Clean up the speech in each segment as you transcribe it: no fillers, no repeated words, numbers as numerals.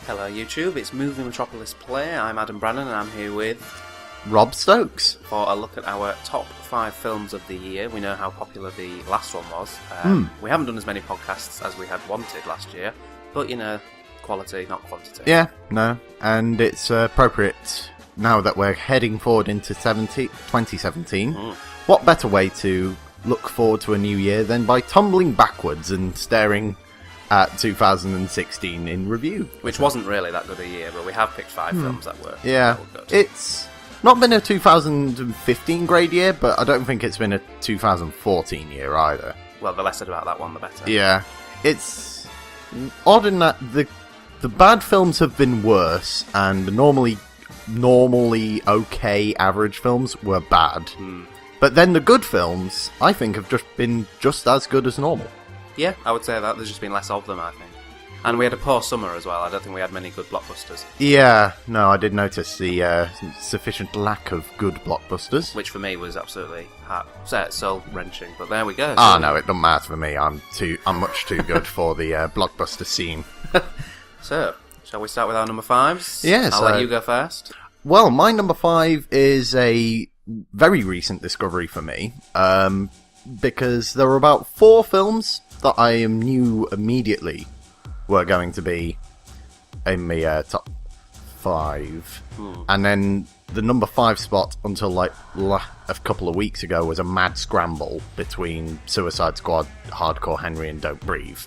Hello YouTube, it's Movie Metropolis Play. I'm Adam Brannon and I'm here with Rob Stoakes for a look at our top 5 films of the year. We know how popular the last one was. We haven't done as many podcasts as we had wanted last year, but you know, quality, not quantity. Yeah, no, and it's appropriate now that we're heading forward into 2017. What better way to look forward to a new year than by tumbling backwards and staring at 2016 in review. Which wasn't really that good a year, but we have picked 5 films that were good. It's not been a 2015 great year, but I don't think it's been a 2014 year either. Well, the less said about that one, the better. Yeah, it's odd in that the bad films have been worse, and the normally okay average films were bad. But then the good films, I think, have just been just as good as normal. Yeah, I would say that. There's just been less of them, I think. And we had a poor summer as well. I don't think we had many good blockbusters. Yeah, no, I did notice the sufficient lack of good blockbusters. Which for me was absolutely soul-wrenching. But there we go. No, it doesn't matter for me. I'm much too good for the blockbuster scene. So, shall we start with our number 5s? Yes. I'll let you go first. Well, my number 5 is a very recent discovery for me. Because there were about 4 films that I knew immediately were going to be in the top 5. And then the number 5 spot until a couple of weeks ago was a mad scramble between Suicide Squad, Hardcore Henry and Don't Breathe.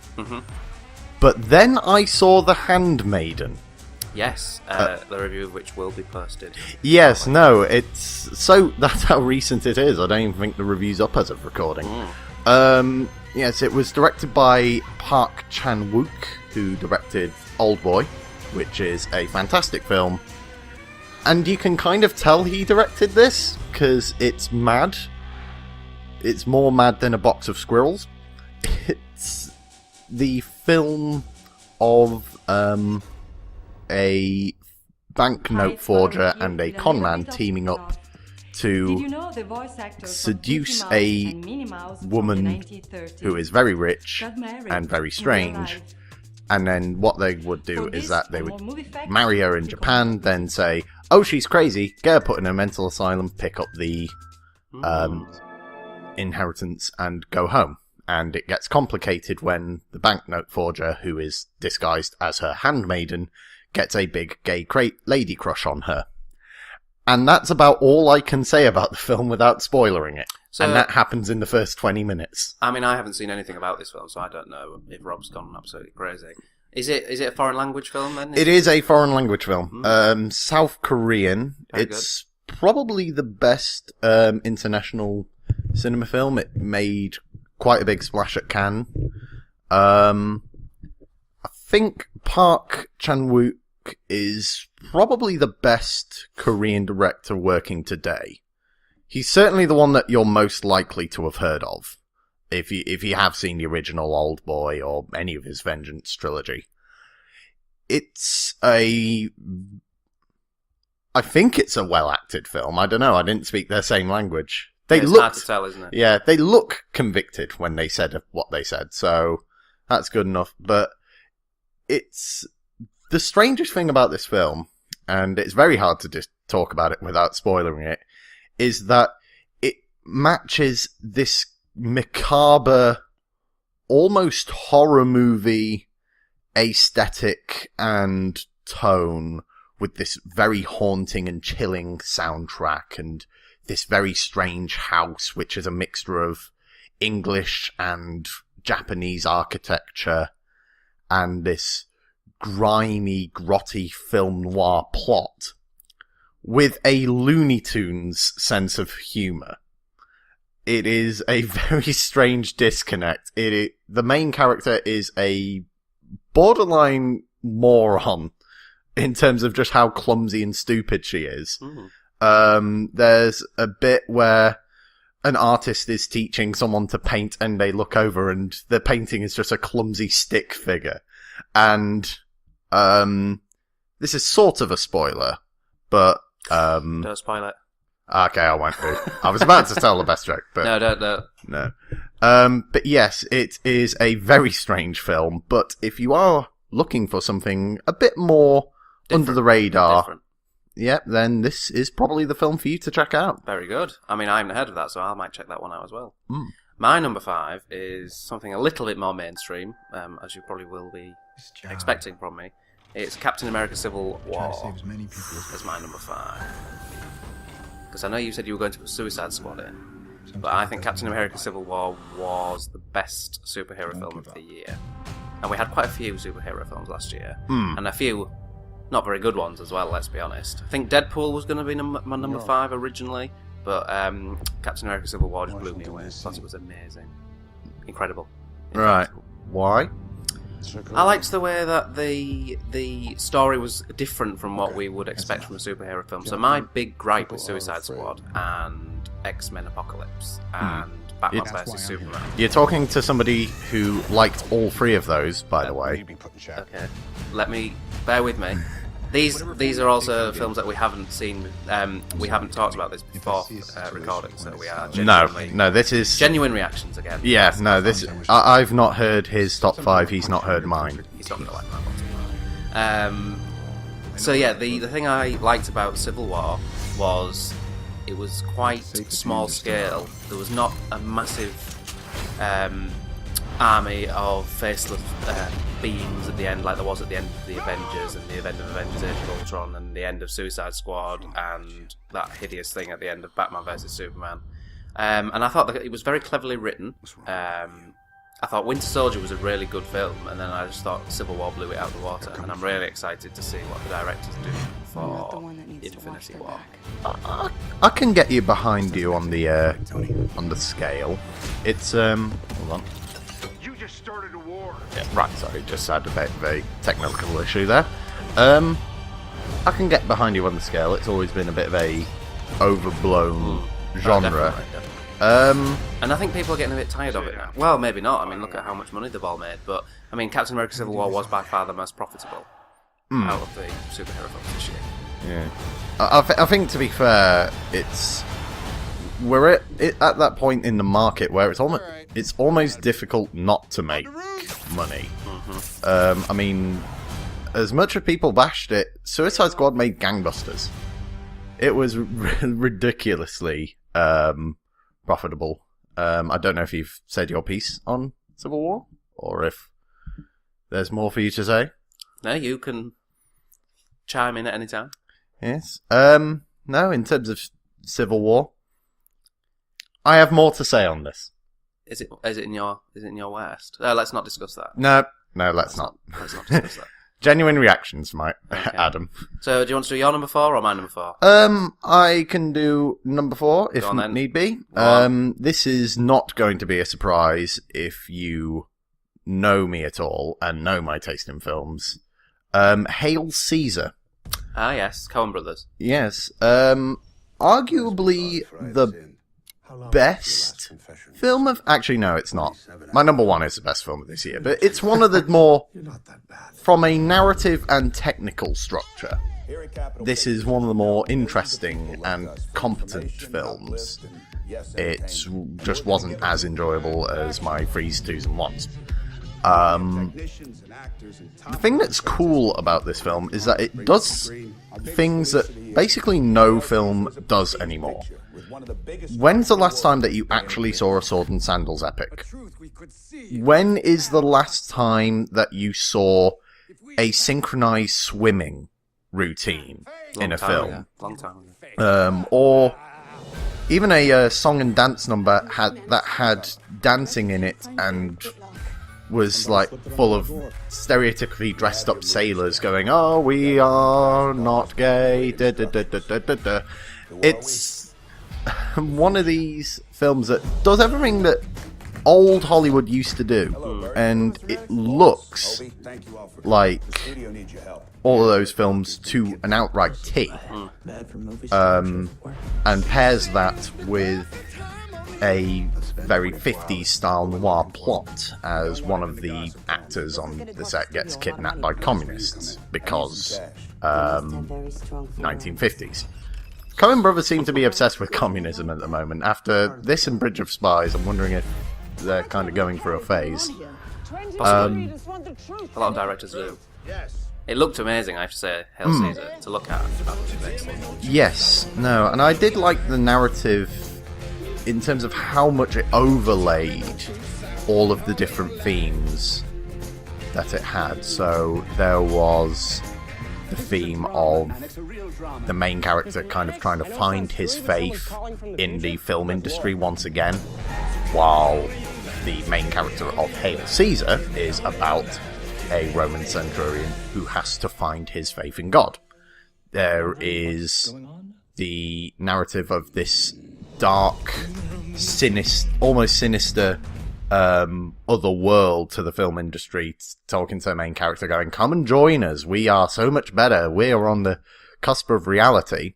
But then I saw The Handmaiden. Yes, the review of which will be posted. Yes, no, that's how recent it is. I don't even think the review's up as of recording. Yes, it was directed by Park Chan-wook, who directed Oldboy, which is a fantastic film. And you can kind of tell he directed this, because it's mad. It's more mad than a box of squirrels. It's the film of a banknote forger and a conman teaming up to seduce a woman who is very rich and very strange. And then what they would do is that they would marry her in Japan, then say, oh, she's crazy, get her put in a mental asylum, pick up the inheritance and go home. And it gets complicated when the banknote forger, who is disguised as her handmaiden, gets a big gay lady crush on her. And that's about all I can say about the film without spoiling it. And that happens in the first 20 minutes. I mean, I haven't seen anything about this film, so I don't know if Rob's gone absolutely crazy. Is it a foreign language film, then? It is a foreign language film. South Korean. Very it's probably the best international cinema film. It made quite a big splash at Cannes. I think Park Chan-wook is probably the best Korean director working today. He's certainly the one that you're most likely to have heard of, if you have seen the original Oldboy or any of his Vengeance trilogy. I think it's a well-acted film. I don't know, I didn't speak their same language. It's hard to tell, isn't it? Yeah, they look convicted when they said what they said, so that's good enough. But it's the strangest thing about this film, and it's very hard to just talk about it without spoiling it, is that it matches this macabre, almost horror movie aesthetic and tone with this very haunting and chilling soundtrack and this very strange house, which is a mixture of English and Japanese architecture, and this grimy, grotty film noir plot with a Looney Tunes sense of humour. It is a very strange disconnect. The main character is a borderline moron in terms of just how clumsy and stupid she is. There's a bit where an artist is teaching someone to paint and they look over and the painting is just a clumsy stick figure. And this is sort of a spoiler, but don't spoil it. Okay, I won't do. I was about to tell the best joke, but No, don't. No. But yes, it is a very strange film, but if you are looking for something a bit more under the radar, Different. yep, then this is probably the film for you to check out. Very good. I mean, I'm ahead of that, so I might check that one out as well. Mm. My number 5 is something a little bit more mainstream, as you probably will be expecting from me. It's Captain America Civil War as my number 5. Because I know you said you were going to put Suicide Squad in, but I think Captain America Civil War was the best superhero film of the year. And we had quite a few superhero films last year, and a few not very good ones as well, let's be honest. I think Deadpool was going to be my number 5 originally, but Captain America Civil War just blew me away. I thought it was amazing. Incredible. Right. Why? I liked the way that the story was different from what we would expect from a superhero film. So my big gripe with Suicide Squad and X-Men Apocalypse and Batman vs Superman. You're talking to somebody who liked all 3 of those, by the way. Okay, bear with me. These are also films that we haven't seen. We haven't talked about this before recording, so we are genuinely... No, this is... Genuine reactions again. Yeah, no, this... I've not heard his top 5, he's not heard mine. He's not going to like my bottom 5. So yeah, the thing I liked about Civil War was it was quite small scale. There was not a massive army of faceless beings at the end like there was at the end of the Avengers and the end of Avengers Age of Ultron and the end of Suicide Squad and that hideous thing at the end of Batman vs Superman. And I thought that it was very cleverly written. I thought Winter Soldier was a really good film, and then I just thought Civil War blew it out of the water, and I'm really excited to see what the directors do for Infinity War. I can get you behind you on the scale. It's hold on. You just started a war. Yeah, right, sorry, just had a bit of a technical issue there. I can get behind you on the scale. It's always been a bit of a overblown genre. And I think people are getting a bit tired of it now. Well, maybe not. I mean, look at how much money they've all made. But, I mean, Captain America Civil War was by far the most profitable out of the superhero films this year. Yeah. I think, to be fair, we're at that point in the market where it's almost difficult not to make money. I mean, as much as people bashed it, Suicide Squad made gangbusters. It was ridiculously profitable. I don't know if you've said your piece on Civil War, or if there's more for you to say. No, you can chime in at any time. Yes. No, in terms of Civil War, I have more to say on this. Is it in your West? Let's not discuss that. No, let's not. Let's not discuss that. Genuine reactions, Mike. Okay. Adam. So, do you want to do your number 4 or my number 4? I can do number 4 if need be. This is not going to be a surprise if you know me at all and know my taste in films. Hail Caesar. Ah, yes, Coen Brothers. Yes. Arguably the best film of... Actually, no, it's not. My number 1 is the best film of this year, but it's one of the more... From a narrative and technical structure, this is one of the more interesting and competent films. It just wasn't as enjoyable as my 3s, 2s and 1s. The thing that's cool about this film is that it does things that basically no film does anymore. When's the last time that you actually saw a sword and sandals epic? When is the last time that you saw a synchronized swimming routine in a film? Long time ago. Or even a song and dance number that had dancing in it and was like full of stereotypically dressed up sailors going, "Oh, we are not gay." Da, da, da, da, da, da. It's one of these films that does everything that old Hollywood used to do, and it looks like all of those films to an outright T, and pairs that with a very 50s style noir plot as one of the actors on the set gets kidnapped by communists because 1950s. Coen Brothers seem to be obsessed with communism at the moment. After this and Bridge of Spies, I'm wondering if they're kind of going through a phase. Possibly. A lot of directors do. It looked amazing, I have to say, Hail Caesar, to look at. Yes, no, and I did like the narrative in terms of how much it overlaid all of the different themes that it had. So there was the theme of the main character kind of trying to find his faith in the film industry once again, while the main character of Hail Caesar is about a Roman centurion who has to find his faith in God. There is the narrative of this dark, almost sinister other world to the film industry, talking to the main character going, come and join us, we are so much better, we are on the cusp of reality.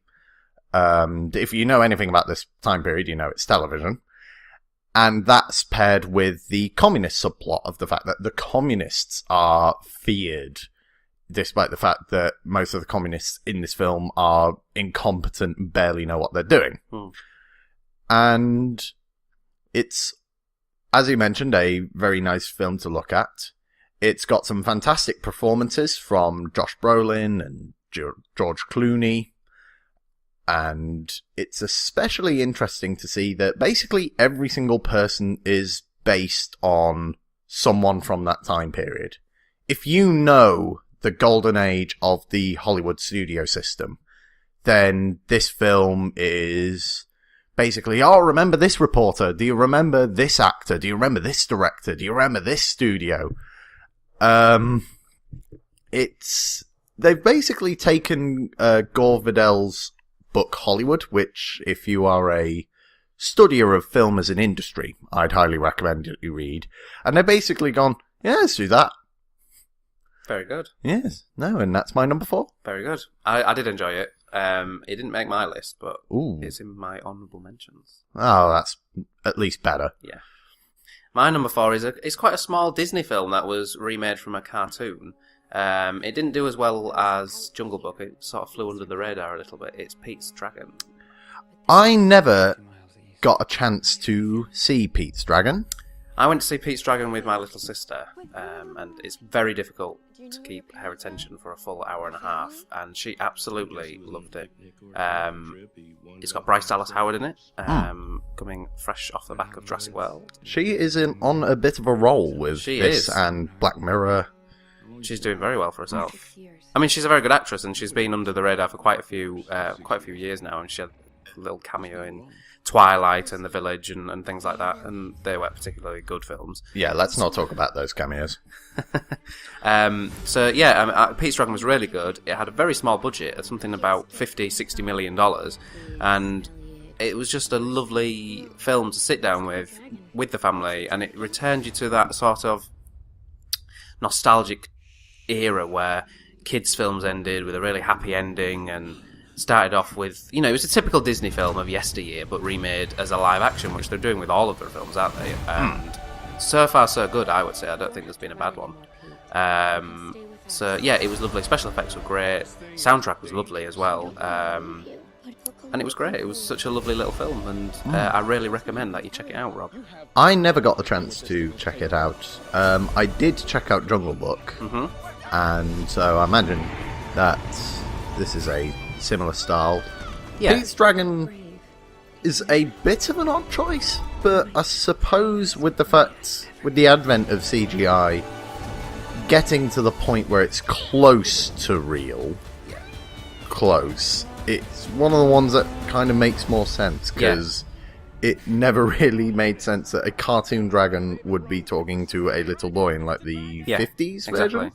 If you know anything about this time period, you know it's television. And that's paired with the communist subplot of the fact that the communists are feared, despite the fact that most of the communists in this film are incompetent and barely know what they're doing. And it's, as you mentioned, a very nice film to look at. It's got some fantastic performances from Josh Brolin and George Clooney. And it's especially interesting to see that basically every single person is based on someone from that time period. If you know the golden age of the Hollywood studio system, then this film is basically, oh, remember this reporter? Do you remember this actor? Do you remember this director? Do you remember this studio? They've basically taken Gore Vidal's book Hollywood, which, if you are a studier of film as an industry, I'd highly recommend that you read. And they've basically gone, yeah, let's do that. Very good. Yes. No, and that's my number 4. Very good. I did enjoy it. It didn't make my list, but it's in my honourable mentions. Oh, that's at least better. Yeah. My number 4 is quite a small Disney film that was remade from a cartoon. It didn't do as well as Jungle Book. It sort of flew under the radar a little bit. It's Pete's Dragon. I never got a chance to see Pete's Dragon. I went to see Pete's Dragon with my little sister, and it's very difficult to keep her attention for a full hour and a half, and she absolutely loved it. It's got Bryce Dallas Howard in it, coming fresh off the back of Jurassic World. She is on a bit of a roll with this and Black Mirror. She's doing very well for herself. I mean, she's a very good actress, and she's been under the radar for quite a few years now. And she had a little cameo in Twilight and The Village and things like that, and they were particularly good films. Yeah, let's not talk about those cameos. Pete's Dragon was really good. It had a very small budget, something about $50-60 million, and it was just a lovely film to sit down with the family, and it returned you to that sort of nostalgic era where kids' films ended with a really happy ending and started off with, it was a typical Disney film of yesteryear, but remade as a live action, which they're doing with all of their films, aren't they? And so far, so good, I would say. I don't think there's been a bad one. It was lovely. Special effects were great. Soundtrack was lovely as well. And it was great. It was such a lovely little film, and I really recommend that you check it out, Rob. I never got the chance to check it out. I did check out Jungle Book, and so I imagine that this is a similar style. Yeah. Pete's Dragon is a bit of an odd choice, but I suppose with the advent of CGI, getting to the point where it's close to real, it's one of the ones that kind of makes more sense, because it never really made sense that a cartoon dragon would be talking to a little boy in like the 50s version.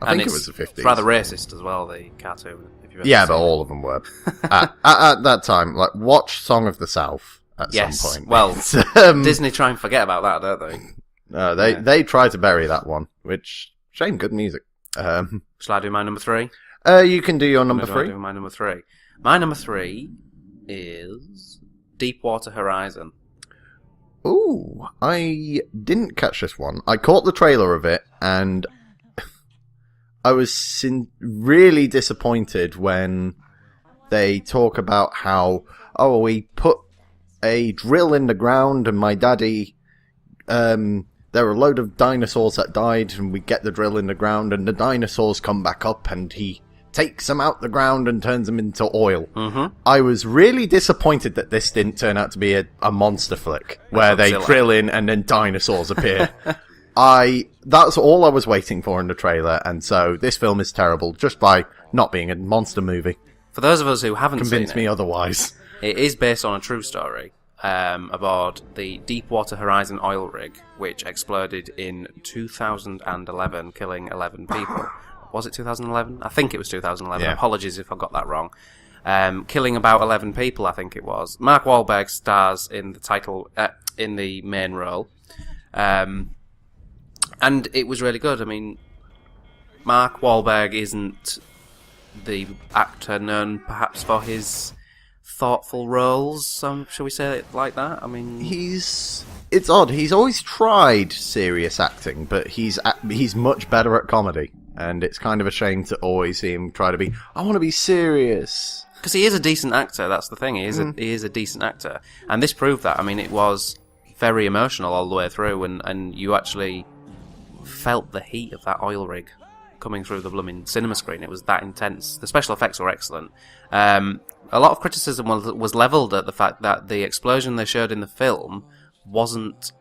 I think it was the 50s. It's rather racist as well, the cartoon. But all of them were. at that time, like, watch Song of the South at some point. Well, Disney try and forget about that, don't they? They try to bury that one, which, shame, good music. Shall I do my number 3? You can do your number 3. Do my number 3. My number 3 is Deepwater Horizon. Ooh, I didn't catch this one. I caught the trailer of it, and I was really disappointed when they talk about how, we put a drill in the ground and my daddy there are a load of dinosaurs that died, and we get the drill in the ground, and the dinosaurs come back up, and he takes them out the ground and turns them into oil. Mm-hmm. I was really disappointed that this didn't turn out to be a monster flick, where they drill in and then dinosaurs appear. That's all I was waiting for in the trailer, and so this film is terrible, just by not being a monster movie. For those of us who haven't Convince seen me it, otherwise. it is based on a true story aboard the Deepwater Horizon oil rig, which exploded in 2011, killing 11 people. Was it 2011? I think it was 2011. Yeah. Apologies if I got that wrong. Killing about 11 people, I think it was. Mark Wahlberg stars in the main role. And it was really good. I mean, Mark Wahlberg isn't the actor known perhaps for his thoughtful roles, shall we say it like that? I mean, it's odd. He's always tried serious acting, but he's much better at comedy, and it's kind of a shame to always see him try to be, I want to be serious. Because he is a decent actor, that's the thing. He is a decent actor. And this proved that. I mean, it was very emotional all the way through, and you actually felt the heat of that oil rig coming through the blooming cinema screen. It was that intense. The special effects were excellent. A lot of criticism was levelled at the fact that the explosion they showed in the film wasn't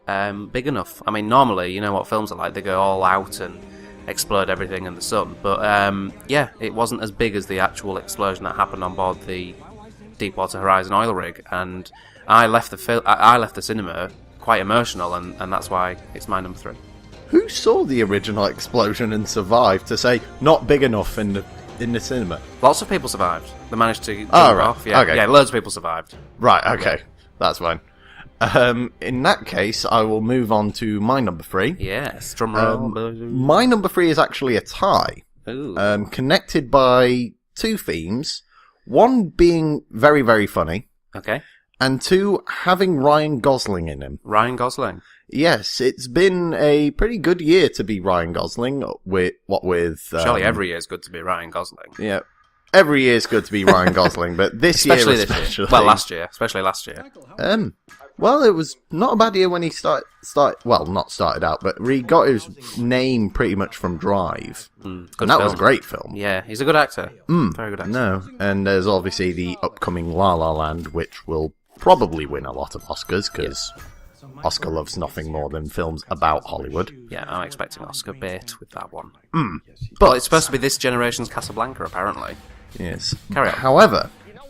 big enough. I mean, normally, you know what films are like, they go all out and explode everything in the sun. But yeah, it wasn't as big as the actual explosion that happened on board the Deepwater Horizon oil rig. And I left the cinema quite emotional, and that's why it's my number 3. Who saw the original explosion and survived to say not big enough in the cinema? Lots of people survived. They managed to jump right. off. Yeah, Okay. yeah, loads of people survived. Right, okay. That's fine. In that case, I will move on to my number 3. Yes, drum roll. My number 3 is actually a tie. Ooh. Connected by 2 themes. One being very, very funny, Okay. and 2 having Ryan Gosling in him. Ryan Gosling. Yes, it's been a pretty good year to be Ryan Gosling. With Surely every year is good to be Ryan Gosling. Yeah, every year is good to be Ryan Gosling, but this year especially. This year. Well, especially last year. Well, it was not a bad year when he not started out, but he got his name pretty much from Drive. Good and that film. was a great film. Yeah, he's a good actor. Very good actor. No, and there's obviously the upcoming La La Land, which will probably win a lot of Oscars, because Oscar loves nothing more than films about Hollywood. Yeah, I'm expecting Oscar bait with that one. But it's supposed to be this generation's Casablanca, apparently. Yes. Carry on. However,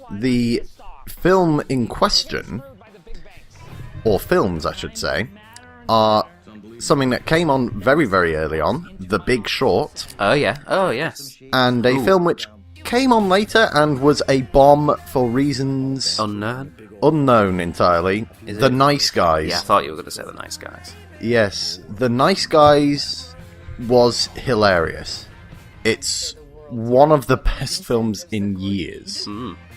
the film in question, or films I should say, are something that came on very, very early on, The Big Short. Oh, yeah. Oh, yes. And a film which came on later and was a bomb for reasons unknown entirely. The Nice Guys. Yeah, I thought you were going to say The Nice Guys. Yes, The Nice Guys was hilarious. It's one of the best films in years.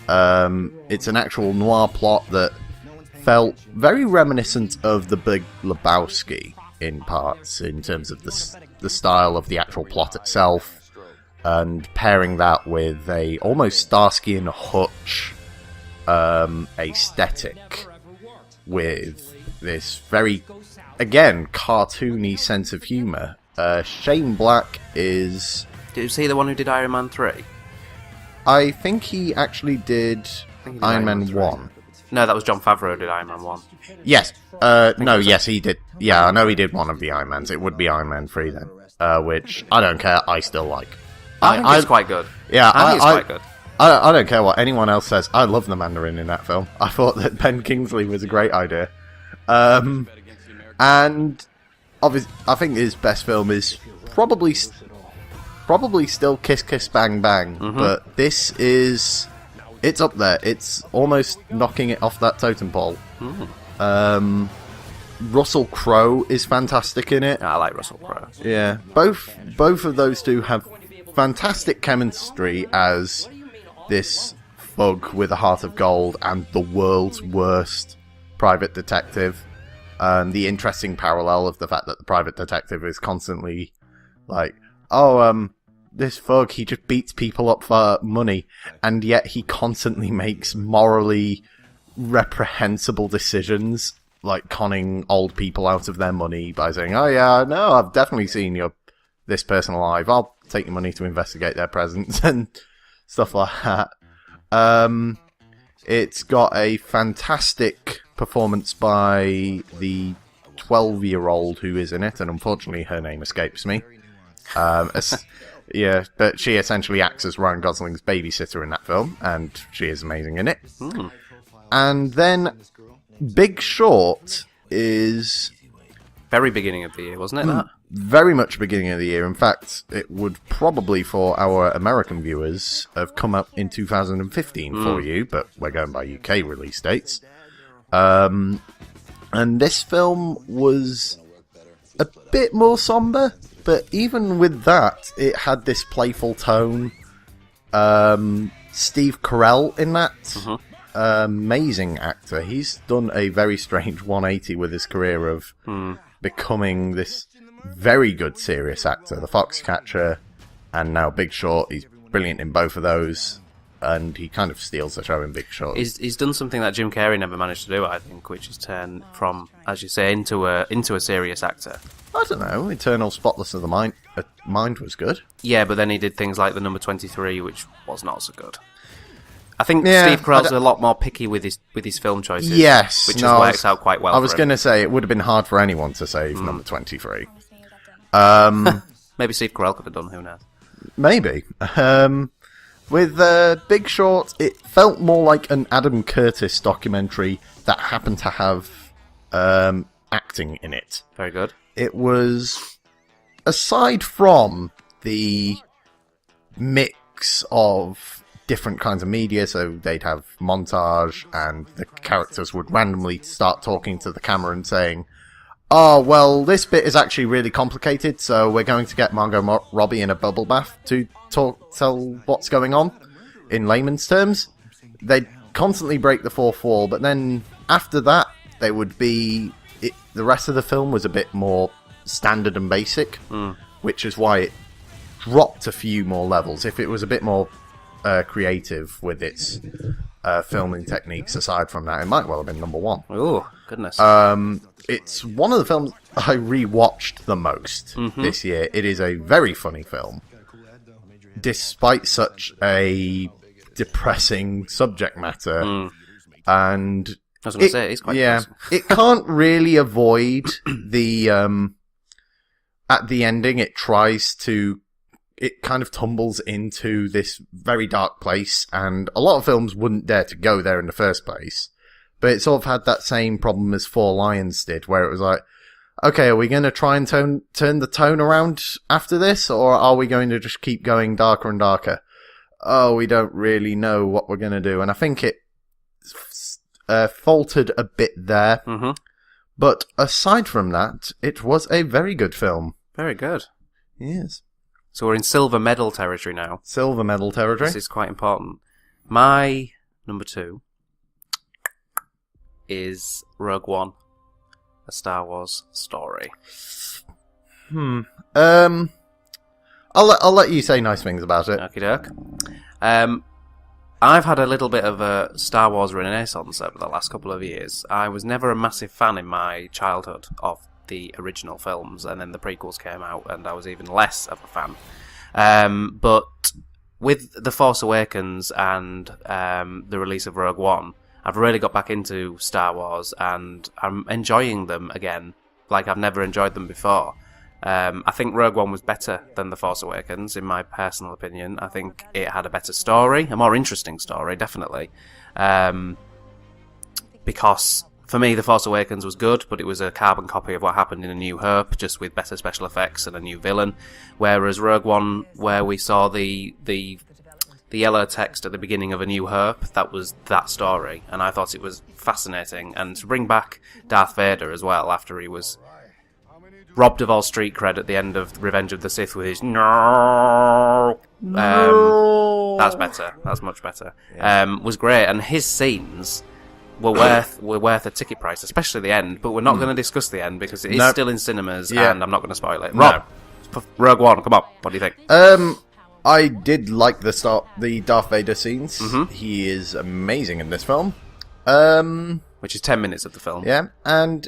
It's an actual noir plot that felt very reminiscent of The Big Lebowski in parts, in terms of the style of the actual plot itself, and pairing that with a almost Starsky and Hutch aesthetic, with this very, again, cartoony sense of humour. Shane Black is... Did you see the one who did Iron Man 3? I think he actually did Iron Man 1. No, that was Jon Favreau who did Iron Man 1. Yes. Yes, he did. Yeah, I know he did one of the Iron Mans. It would be Iron Man 3 then. Which, I don't care, I still like. I think it's quite good. Yeah, I think it's quite good. I don't care what anyone else says. I love the Mandarin in that film. I thought that Ben Kingsley was a great idea. And obviously, I think his best film is probably still Kiss Kiss Bang Bang. But this is... It's up there. It's almost knocking it off that totem pole. Russell Crowe is fantastic in it. I like Russell Crowe. Yeah, both of those two have fantastic chemistry as this thug with a heart of gold and the world's worst private detective. The interesting parallel of the fact that the private detective is constantly like, this thug, he just beats people up for money, and yet he constantly makes morally reprehensible decisions like conning old people out of their money by saying, "Oh yeah, no, I've definitely seen this person alive. I'll take your money to investigate their presence," and stuff like that. It's got a fantastic performance by the 12-year-old who is in it, and unfortunately her name escapes me. Yeah, but she essentially acts as Ryan Gosling's babysitter in that film, and she is amazing in it. And then Big Short is... very beginning of the year, wasn't it, that? Very much beginning of the year. In fact, it would probably, for our American viewers, have come up in 2015 for you, but we're going by UK release dates. And this film was a bit more somber, but even with that, it had this playful tone. Steve Carell in that. Amazing actor. He's done a very strange 180 with his career of becoming this very good serious actor. The Foxcatcher and now Big Short. He's brilliant in both of those, and he kind of steals the show in Big Short. He's done something that Jim Carrey never managed to do, I think, which is turn from, as you say, into a serious actor. I don't know. Eternal Spotless of the Mind was good. Yeah, but then he did things like The Number 23, which was not so good. I think Steve Carell's a lot more picky with his film choices. Yes, which works out quite well. I was going to say it would have been hard for anyone to save Number 23. Maybe Steve Carell could have done. Who knows? Maybe. With Big Short, it felt more like an Adam Curtis documentary that happened to have acting in it. Very good. It was, aside from the mix of different kinds of media, so they'd have montage and the characters would randomly start talking to the camera and saying, "Oh, well, this bit is actually really complicated, so we're going to get Margot Robbie in a bubble bath to tell what's going on," in layman's terms. They'd constantly break the fourth wall, but then after that, they would be... the rest of the film was a bit more standard and basic, which is why it dropped a few more levels. If it was a bit more creative with its filming techniques, aside from that, it might well have been number one. Oh, goodness. It's one of the films I rewatched the most this year. It is a very funny film, despite such a depressing subject matter. And I was going to say, it's quite depressing. It can't really avoid the... at the ending, it kind of tumbles into this very dark place, and a lot of films wouldn't dare to go there in the first place. But it sort of had that same problem as Four Lions did, where it was like, okay, are we going to try and turn the tone around after this, or are we going to just keep going darker and darker? Oh, we don't really know what we're going to do. And I think it faltered a bit there. But aside from that, it was a very good film. Very good. Yes. So we're in silver medal territory now. Silver medal territory. This is quite important. My number 2 is Rogue One, a Star Wars story. I'll let you say nice things about it. Okie doke. I've had a little bit of a Star Wars renaissance over the last couple of years. I was never a massive fan in my childhood of the original films, and then the prequels came out, and I was even less of a fan. But with The Force Awakens and the release of Rogue One, I've really got back into Star Wars, and I'm enjoying them again, like I've never enjoyed them before. I think Rogue One was better than The Force Awakens, in my personal opinion. I think it had a better story, a more interesting story, definitely. Because, for me, The Force Awakens was good, but it was a carbon copy of what happened in A New Hope, just with better special effects and a new villain. Whereas Rogue One, where we saw the yellow text at the beginning of A New Hope, that was that story, and I thought it was fascinating. And to bring back Darth Vader as well, after he was robbed of all street cred at the end of Revenge of the Sith with his no, that's better. That's much better. Was great, and his scenes were worth a ticket price, especially the end. But we're not going to discuss the end because it is still in cinemas, and I'm not going to spoil it. Rob, Rogue One, come on, what do you think? I did like the Darth Vader scenes. He is amazing in this film. which is 10 minutes of the film. Yeah, and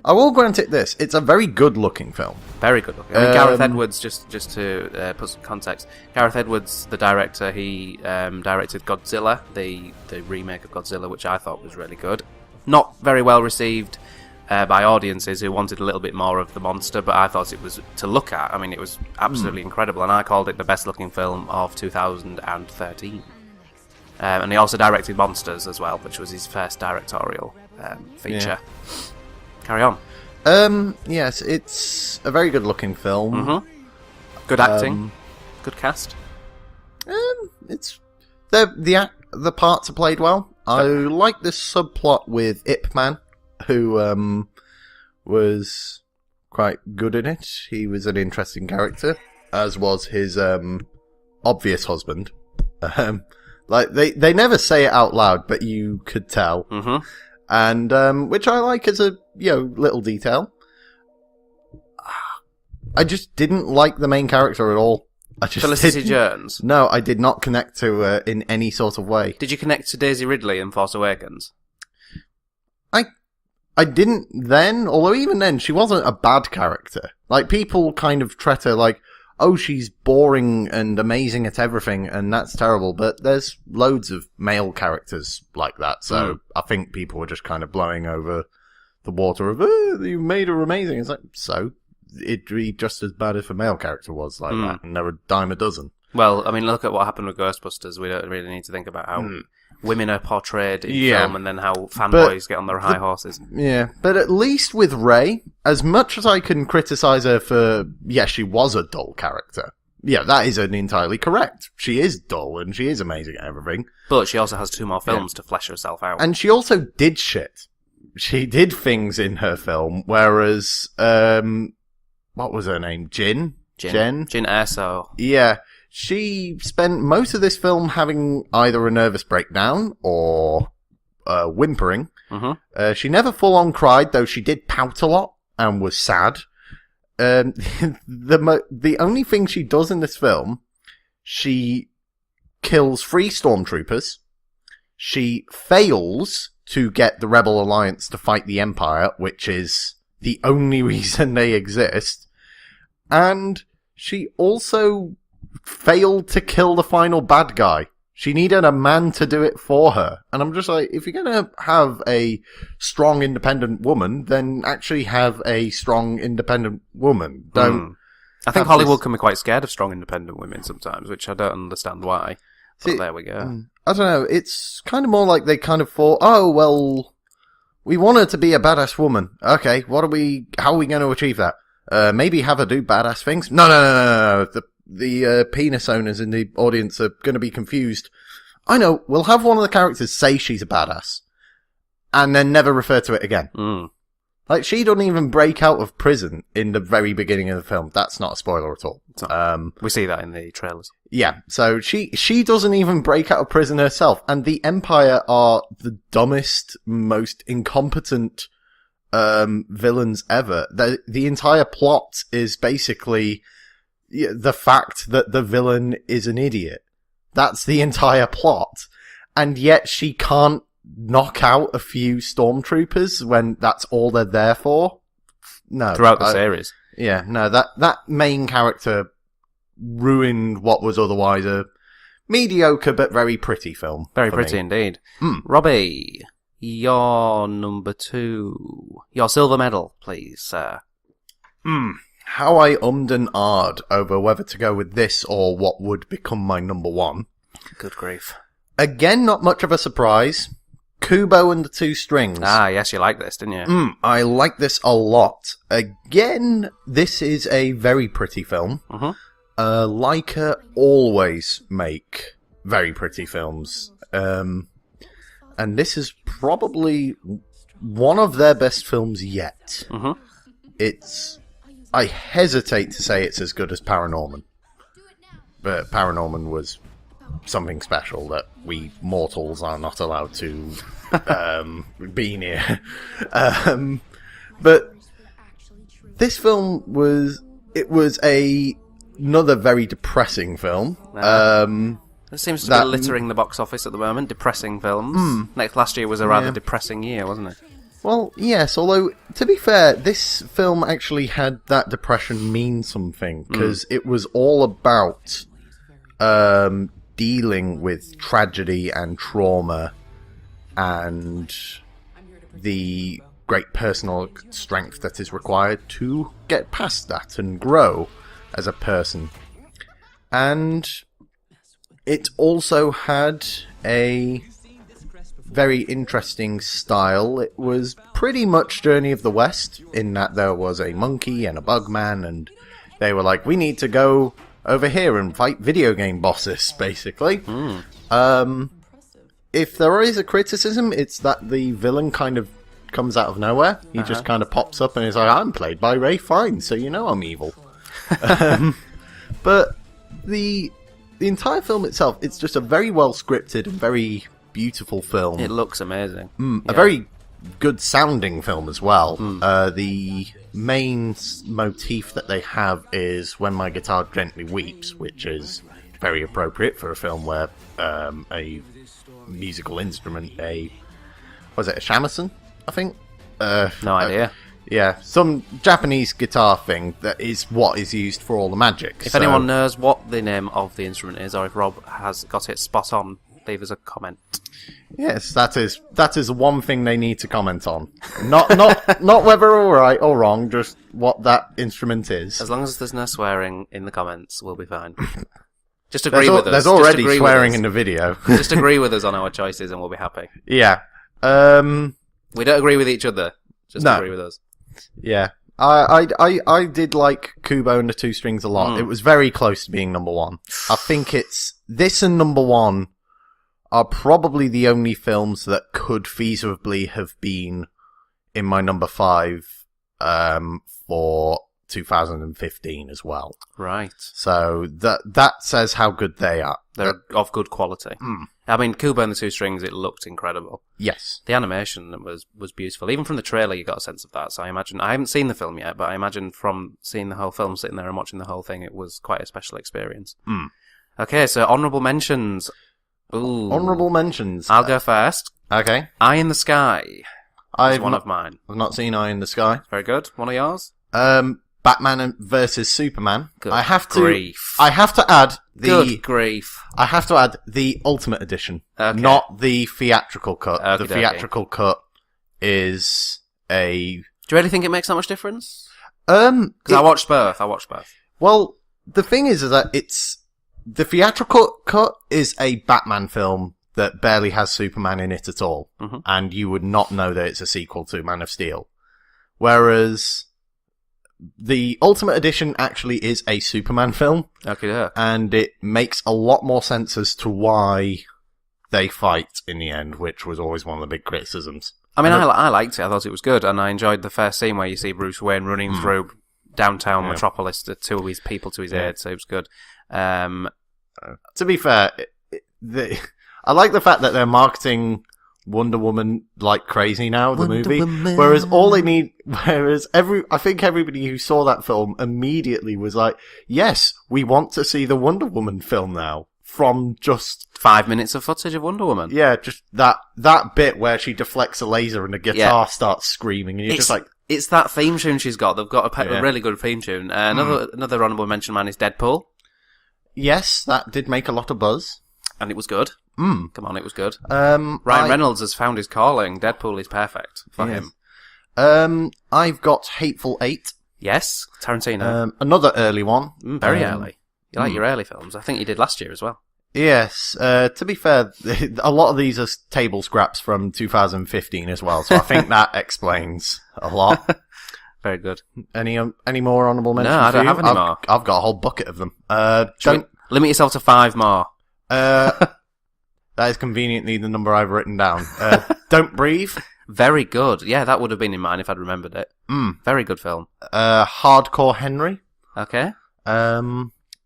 I will grant it this. It's a very good-looking film. Very good looking. I mean, Gareth Edwards, just to put some context, Gareth Edwards, the director, he directed Godzilla, the remake of Godzilla, which I thought was really good. Not very well received by audiences who wanted a little bit more of the monster, but I thought it was to look at. I mean, it was absolutely incredible, and I called it the best looking film of 2013. And he also directed Monsters as well, which was his first directorial feature. Yeah. Carry on. Yes, it's a very good looking film. Mm-hmm. Good acting. Good cast. It's the parts are played well. I like this subplot with Ip Man, who was quite good in it. He was an interesting character, as was his obvious husband. Like they never say it out loud, but you could tell. Mm-hmm. And which I like as a little detail. I just didn't like the main character at all. Felicity Jones? No, I did not connect to her in any sort of way. Did you connect to Daisy Ridley in Force Awakens? I didn't then, although even then, she wasn't a bad character. Like, people kind of treat her like, oh, she's boring and amazing at everything, and that's terrible, but there's loads of male characters like that, so I think people were just kind of blowing over the water of, oh, you made her amazing. It's like, so? It'd be just as bad if a male character was like that, and there were a dime a dozen. Well, I mean, look at what happened with Ghostbusters. We don't really need to think about how women are portrayed in film, and then how fanboys get on their high horses. Yeah, but at least with Rey, as much as I can criticise her for, she was a dull character. Yeah, that isn't entirely correct. She is dull, and she is amazing at everything. But she also has 2 more films to flesh herself out. And she also did shit. She did things in her film, whereas, what was her name? Jin Erso. Yeah. She spent most of this film having either a nervous breakdown or whimpering. Mm-hmm. She never full-on cried, though she did pout a lot and was sad. The only thing she does in this film, she kills 3 stormtroopers. She fails to get the Rebel Alliance to fight the Empire, which is the only reason they exist. And she also failed to kill the final bad guy. She needed a man to do it for her. And I'm just like, if you're going to have a strong, independent woman, then actually have a strong, independent woman. Don't. I think Hollywood can be quite scared of strong, independent women sometimes, which I don't understand why. But there we go. I don't know. It's kind of more like they kind of thought, oh, well, we want her to be a badass woman. Okay, how are we going to achieve that? Maybe have her do badass things? No. The penis owners in the audience are going to be confused. I know, we'll have one of the characters say she's a badass, and then never refer to it again. Like, she doesn't even break out of prison in the very beginning of the film. That's not a spoiler at all. We see that in the trailers. Yeah, so she doesn't even break out of prison herself, and the Empire are the dumbest, most incompetent villains ever. The entire plot is basically the fact that the villain is an idiot. That's the entire plot. And yet she can't knock out a few stormtroopers when that's all they're there for. No. Throughout the series. Yeah, no, that main character ruined what was otherwise a mediocre but very pretty film. Very pretty indeed. Robbie, your number 2. Your silver medal, please, sir. How I ummed and ahed over whether to go with this or what would become my number 1. Good grief. Again, not much of a surprise. Kubo and the Two Strings. Ah, yes, you like this, didn't you? I like this a lot. Again, this is a very pretty film. Leica always make very pretty films. And this is probably one of their best films yet. I hesitate to say it's as good as Paranorman. But Paranorman was something special that we mortals are not allowed to be near. But this film was another very depressing film. It seems to be littering the box office at the moment. Depressing films. Last year was a rather depressing year, wasn't it? Well, yes, although, to be fair, this film actually had that depression mean something, because it was all about dealing with tragedy and trauma and the great personal strength that is required to get past that and grow as a person. And it also had a very interesting style. It was pretty much Journey of the West, in that there was a monkey and a bugman, and they were like, we need to go over here and fight video game bosses, basically. If there is a criticism, it's that the villain kind of comes out of nowhere. He just kind of pops up and is like, I'm played by Ray Fiennes, so you know I'm evil. But the entire film itself, it's just a very well scripted and very beautiful film. It looks amazing. A very good sounding film as well. The main motif that they have is When My Guitar Gently Weeps, which is very appropriate for a film where a musical instrument, was it a shamisen, I think? No idea. Yeah, some Japanese guitar thing that is what is used for all the magic. If anyone knows what the name of the instrument is, or if Rob has got it spot on, leave us a comment. Yes, that is the one thing they need to comment on. Not whether all right or wrong, just what that instrument is. As long as there's no swearing in the comments, we'll be fine. Just agree with us. There's already swearing in the video. Just agree with us on our choices and we'll be happy. Yeah. We don't agree with each other. Just agree with us. Yeah. I did like Kubo and the Two Strings a lot. It was very close to being number one. I think it's this and number one are probably the only films that could feasibly have been in my number 5 for 2015 as well. Right. So that says how good they are. They're of good quality. I mean, Kubo and the Two Strings, it looked incredible. Yes. The animation was beautiful. Even from the trailer, you got a sense of that. So I haven't seen the film yet, but I imagine from seeing the whole film, sitting there and watching the whole thing, it was quite a special experience. Okay, so honourable mentions. Ooh. Honourable mentions. I'll go first. Okay. Eye in the Sky is one of mine. I've not seen Eye in the Sky. Very good. One of yours? Batman versus Superman. Good I have grief. I have to add Good grief. I have to add the Ultimate Edition, not the theatrical cut. The theatrical cut is a... Do you really think it makes that much difference? Because I watched both. Well, the thing is that the theatrical cut is a Batman film that barely has Superman in it at all, and you would not know that it's a sequel to Man of Steel. Whereas the Ultimate Edition actually is a Superman film, and it makes a lot more sense as to why they fight in the end, which was always one of the big criticisms. I mean, I liked it. I thought it was good, and I enjoyed the first scene where you see Bruce Wayne running through downtown Metropolis to two of his people to his aid, so it was good. To be fair, I like the fact that they're marketing Wonder Woman like crazy now, the movie. Whereas I think everybody who saw that film immediately was like, yes, we want to see the Wonder Woman film now. From just 5 minutes of footage of Wonder Woman. Yeah, just that bit where she deflects a laser and the guitar starts screaming, and you're just like, it's that theme tune she's got. They've got a really good theme tune. Another honourable mention, man, is Deadpool. Yes, that did make a lot of buzz. And it was good. Come on, it was good. Ryan Reynolds has found his calling. Deadpool is perfect for him. I've got Hateful Eight. Yes, Tarantino. Another early one. Very early. You like your early films. I think you did last year as well. Yes. To be fair, a lot of these are table scraps from 2015 as well, so I think that explains a lot. Very good. Any more honourable mentions? No, I don't have any more. I've got a whole bucket of them. Limit yourself to 5 more. That is conveniently the number I've written down. Don't Breathe. Very good. Yeah, that would have been in mine if I'd remembered it. Very good film. Hardcore Henry. Okay.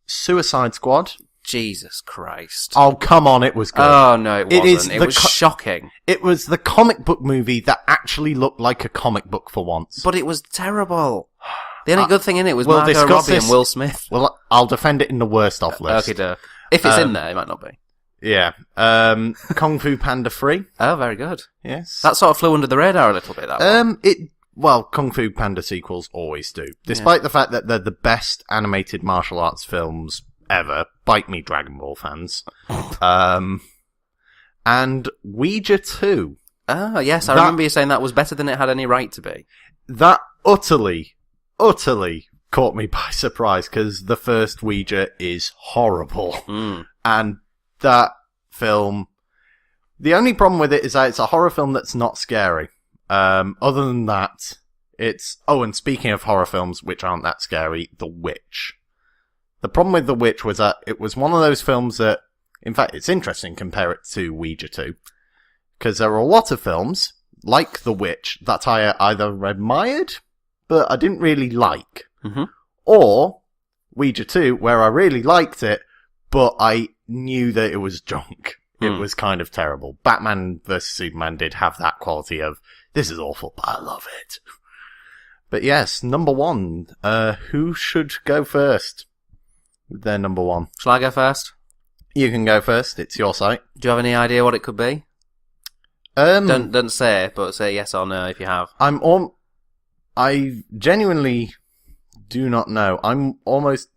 Suicide Squad. Jesus Christ. Oh, come on, it was good. Oh, no, it wasn't. It was shocking. It was the comic book movie that actually looked like a comic book for once. But it was terrible. The only good thing in it was Margot Robbie and Will Smith. Well, I'll defend it in the worst off list. Okay, if it's in there, it might not be. Yeah. Kung Fu Panda 3. Oh, very good. Yes. That sort of flew under the radar a little bit, that one. Well, Kung Fu Panda sequels always do. Despite the fact that they're the best animated martial arts films ever. Bite me, Dragon Ball fans. And Ouija 2. Oh, yes, I remember you saying that was better than it had any right to be. That utterly caught me by surprise, because the first Ouija is horrible. And that film... The only problem with it is that it's a horror film that's not scary. Other than that, it's... Oh, and speaking of horror films which aren't that scary, The Witch. The problem with The Witch was that it was one of those films that... In fact, it's interesting, compare it to Ouija 2. Because there are a lot of films, like The Witch, that I either admired, but I didn't really like. Mm-hmm. Or Ouija 2, where I really liked it, but I knew that it was junk. It was kind of terrible. Batman vs. Superman did have that quality of, this is awful, but I love it. But yes, number one. Who should go first with their number one? Shall I go first? You can go first. It's your site. Do you have any idea what it could be? Don't say, but say yes or no if you have. I genuinely do not know.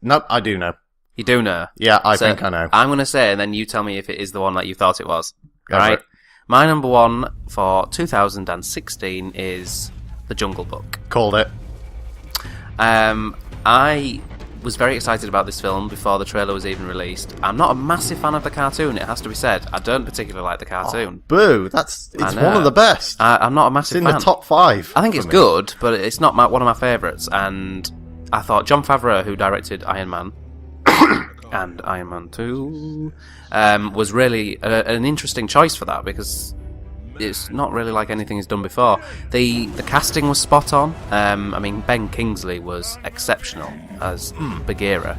Nope, I do know. You do know? Yeah, I think I know. I'm going to say, and then you tell me if it is the one that you thought it was. Go for it. My number one for 2016 is The Jungle Book. Called it. I was very excited about this film before the trailer was even released. I'm not a massive fan of the cartoon, it has to be said. I don't particularly like the cartoon. Oh, boo! It's one of the best. I'm not a massive fan. It's in the top 5. I think it's good, but it's not one of my favourites. And I thought Jon Favreau, who directed Iron Man and Iron Man 2, was really an interesting choice for that, because it's not really like anything he's done before. The casting was spot on. I mean, Ben Kingsley was exceptional as Bagheera,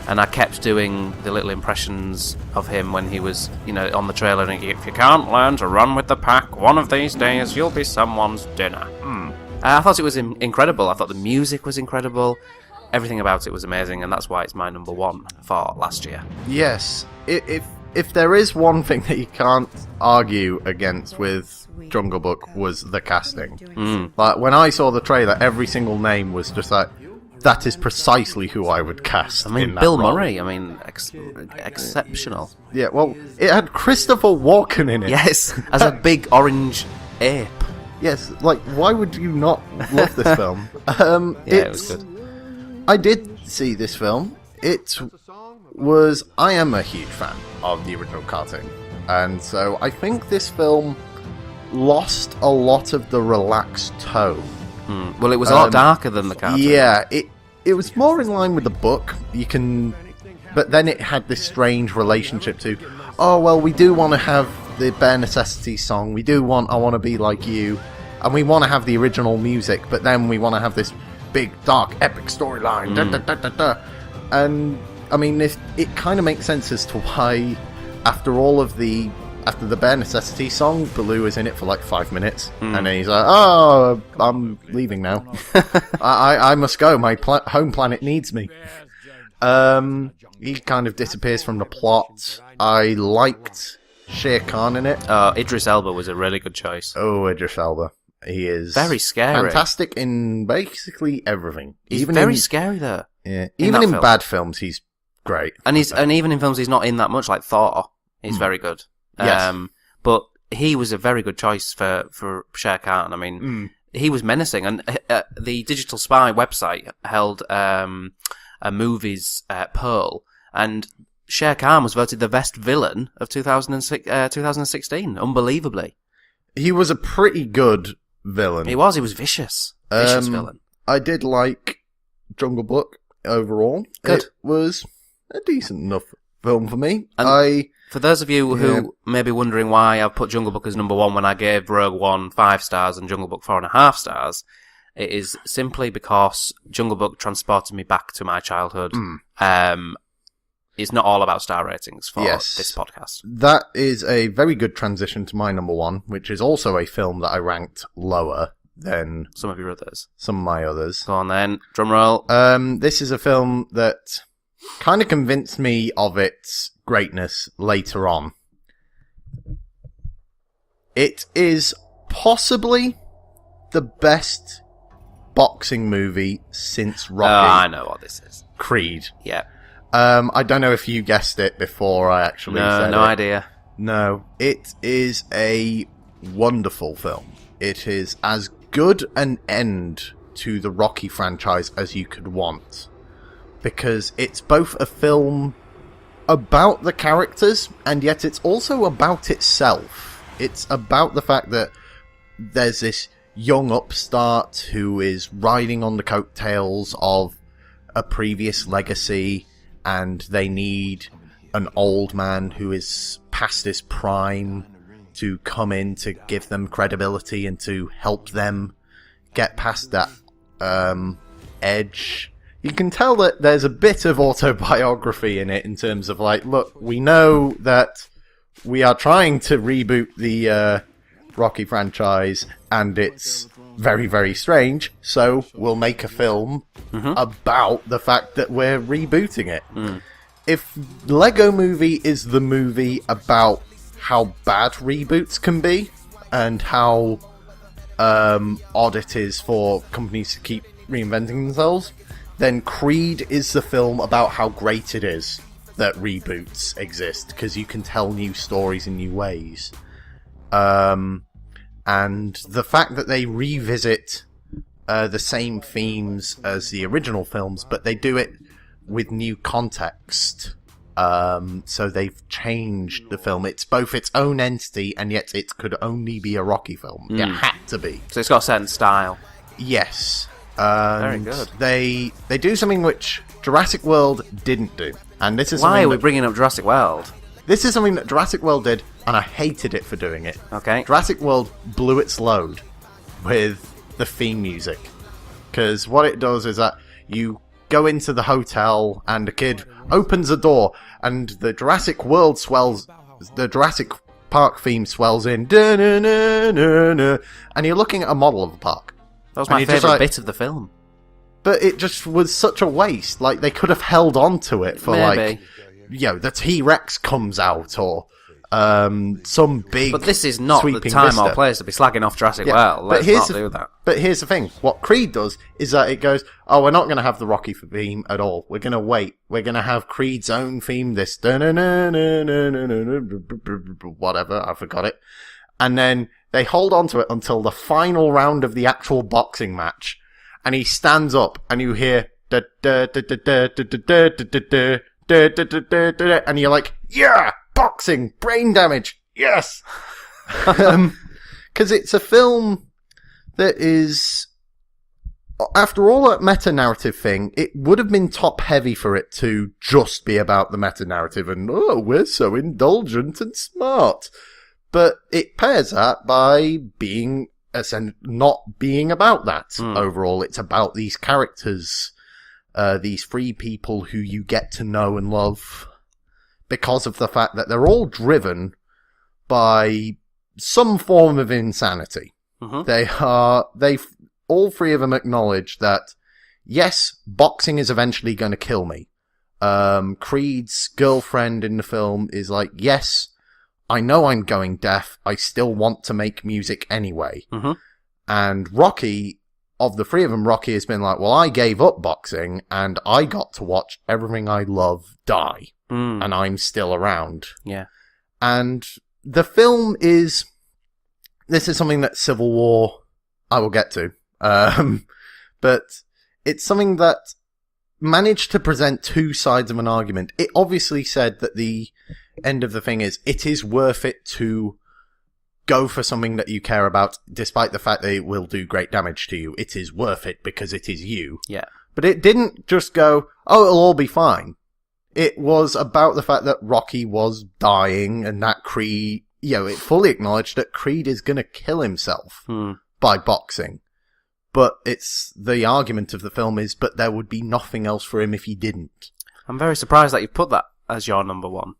and I kept doing the little impressions of him when he was, on the trailer. And if you can't learn to run with the pack, one of these days you'll be someone's dinner. I thought it was incredible. I thought the music was incredible. Everything about it was amazing, and that's why it's my number one for last year. Yes, if there is one thing that you can't argue against with Jungle Book, was the casting. Like, when I saw the trailer, every single name was just like, that is precisely who I would cast. I mean, in that Bill role. Murray, exceptional. Yeah, well, it had Christopher Walken in it. Yes, as a big orange ape. Yes, like, why would you not love this film? It was good. I did see this film. I am a huge fan of the original cartoon, and so I think this film lost a lot of the relaxed tone. Well, it was a lot darker than the cartoon. Yeah, it was more in line with the book. But then it had this strange relationship to, oh well, we do want to have the Bare Necessities song. We do want I Want to Be Like You, and we want to have the original music. But then we want to have this big, dark, epic storyline. And I mean, it kind of makes sense as to why, after the Bare Necessities song, Baloo is in it for like 5 minutes, and then he's like, "Oh, I'm leaving now. I must go. My home planet needs me." He kind of disappears from the plot. I liked Shere Khan in it. Idris Elba was a really good choice. Oh, Idris Elba. He is very scary. Fantastic in basically everything. He's very scary though. Yeah, even in bad films, he's great. And even in films he's not in that much, like Thor, he's very good. Yes. But he was a very good choice for Shere Khan. I mean, he was menacing, and the Digital Spy website held a movies poll, and Shere Khan was voted the best villain of 2016. Unbelievably, he was a pretty good villain. He was vicious villain. I did like Jungle Book overall. Good. It was a decent enough film for me. And for those of you who may be wondering why I've put Jungle Book as number one when I gave Rogue One 5 stars and Jungle Book 4.5 stars, it is simply because Jungle Book transported me back to my childhood. It's not all about star ratings for this podcast. That is a very good transition to my number one, which is also a film that I ranked lower than some of your others. Some of my others. Go on then, drum roll. This is a film that kind of convinced me of its greatness later on. It is possibly the best boxing movie since Rocky. Oh, I know what this is. Creed. Yeah. I don't know if you guessed it before I actually said it. No idea. No, it is a wonderful film. It is as good an end to the Rocky franchise as you could want. Because it's both a film about the characters, and yet it's also about itself. It's about the fact that there's this young upstart who is riding on the coattails of a previous legacy, and they need an old man who is past his prime to come in to give them credibility and to help them get past that edge. You can tell that there's a bit of autobiography in it in terms of like, look, we know that we are trying to reboot the Rocky franchise and it's very, very strange, so we'll make a film about the fact that we're rebooting it. If Lego Movie is the movie about how bad reboots can be and how odd it is for companies to keep reinventing themselves, then Creed is the film about how great it is that reboots exist, because you can tell new stories in new ways. And the fact that they revisit the same themes as the original films, but they do it with new context. So they've changed the film. It's both its own entity, and yet it could only be a Rocky film. It had to be. So it's got a certain style. Yes. Very good. They do something which Jurassic World didn't do. And this is Why are something we bringing up Jurassic World? This is something that Jurassic World did, and I hated it for doing it. Okay. Jurassic World blew its load with the theme music. Because what it does is that you go into the hotel, and a kid opens a door, and the Jurassic Park theme swells in. Da-na-na-na-na, and you're looking at a model of the park. That was my favourite bit of the film. But it just was such a waste. Like, they could have held on to it for, Maybe. The T-Rex comes out, or some big. But this is not the time or place to be slagging off Jurassic World. Let's not do that. But here's the thing. What Creed does is that it goes, oh, we're not going to have the Rocky theme at all. We're going to wait. We're going to have Creed's own theme, this whatever, I forgot it. And then they hold on to it until the final round of the actual boxing match. And he stands up, and you hear and you're like, yeah, boxing, brain damage, yes. Because it's a film that is, after all that meta-narrative thing, it would have been top-heavy for it to just be about the meta-narrative and, oh, we're so indulgent and smart. But it pairs that by being not being about that overall. It's about these characters, these three people who you get to know and love because of the fact that they're all driven by some form of insanity. They all three of them acknowledge that, yes, boxing is eventually going to kill me. Creed's girlfriend in the film is like, yes, I know I'm going deaf. I still want to make music anyway. And Rocky, of the three of them, Rocky has been like, well, I gave up boxing and I got to watch everything I love die. And I'm still around. Yeah. And the film is, this is something that Civil War I will get to. But it's something that managed to present two sides of an argument. It obviously said that the end of the thing is, it is worth it to go for something that you care about, despite the fact that it will do great damage to you. It is worth it because it is you. Yeah. But it didn't just go, oh, it'll all be fine. It was about the fact that Rocky was dying and that Creed, it fully acknowledged that Creed is going to kill himself by boxing. But it's the argument of the film is, but there would be nothing else for him if he didn't. I'm very surprised that you put that as your number one.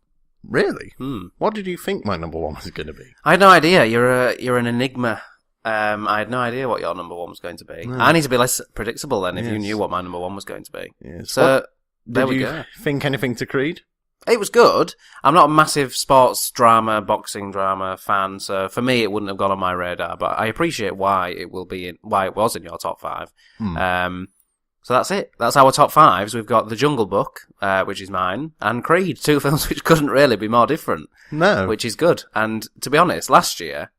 Really? What did you think my number one was going to be? I had no idea. You're an enigma. I had no idea what your number one was going to be. I need to be less predictable then if you knew what my number one was going to be. Yes. So, there we go. Did you think anything to Creed? It was good. I'm not a massive sports drama, boxing drama fan, so for me it wouldn't have gone on my radar. But I appreciate why it was in your top 5. So that's it. That's our top 5s. We've got The Jungle Book, which is mine, and Creed, 2 films which couldn't really be more different. No, which is good. And to be honest, last year,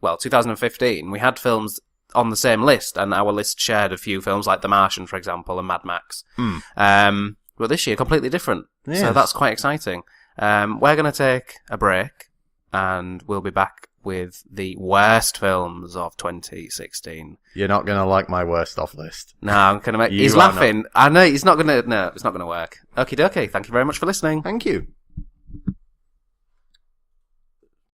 2015, we had films on the same list, and our list shared a few films like The Martian, for example, and Mad Max. But this year, completely different. Yes. So that's quite exciting. We're going to take a break, and we'll be back with the worst films of 2016. You're not going to like my worst off list. No, I'm going to make... He's laughing. I know, it's not going to work. Okie dokie. Thank you very much for listening. Thank you.